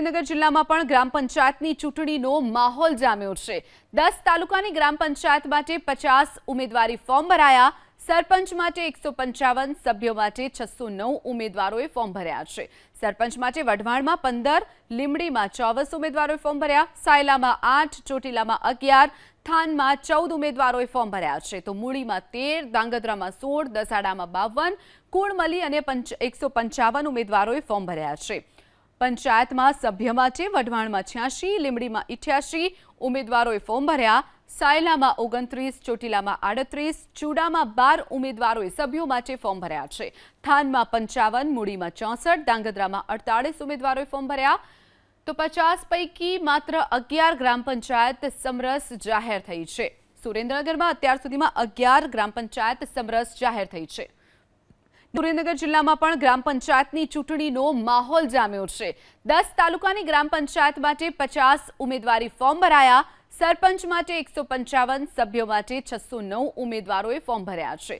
સુરેન્દ્રનગર જિલ્લામાં પણ ગ્રામ પંચાયતની ચૂંટણીનો માહોલ જામ્યો છે। 10 તાલુકાની ગ્રામ પંચાયત માટે 50 ઉમેદવારી ફોર્મ ભરાયા। સરપંચ માટે 155, સભ્યો માટે 609 ઉમેદવારોએ ફોર્મ ભર્યા છે। સરપંચ માટે વઢવાણમાં 15, લીંબડીમાં 24 ઉમેદવારોએ ફોર્મ ભર્યા, સાયલામાં 8, ચોટીલામાં 11, થાનમાં 14 ઉમેદવારોએ ફોર્મ ભર્યા છે, તો મૂળીમાં 13, ધાંગધ્રામાં 16, દસાડામાં 52, કુણમલી અને 155 ઉમેદવારોએ ફોર્મ ભર્યા છે। પંચાયતમાં સભ્ય માટે વઢવાણમાં 86, લીંબડીમાં 88 ઉમેદવારોએ ફોર્મ ભર્યા, સાયલામાં 29, ચોટીલામાં 38, ચૂડામાં 12 ઉમેદવારોએ સભ્યો માટે ફોર્મ ભર્યા છે। થાનમાં 55, મૂળીમાં 64, ધાંગધ્રામાં 48 ઉમેદવારોએ ફોર્મ ભર્યા, તો 50 પૈકી માત્ર 11 ગ્રામ પંચાયત સમરસ જાહેર થઈ છે। સુરેન્દ્રનગરમાં અત્યાર સુધીમાં 11 ગ્રામ પંચાયત સમરસ જાહેર થઈ છે। સુરેન્દ્રનગર જિલ્લામાં પણ ગ્રામ પંચાયતની ચૂંટણીનો માહોલ જામ્યો છે। 10 તાલુકાની ગ્રામ પંચાયત માટે 50 ઉમેદવારી ફોર્મ ભરાયા। સરપંચ માટે 155, સભ્યો માટે 609 ઉમેદવારોએ ફોર્મ ભર્યા છે।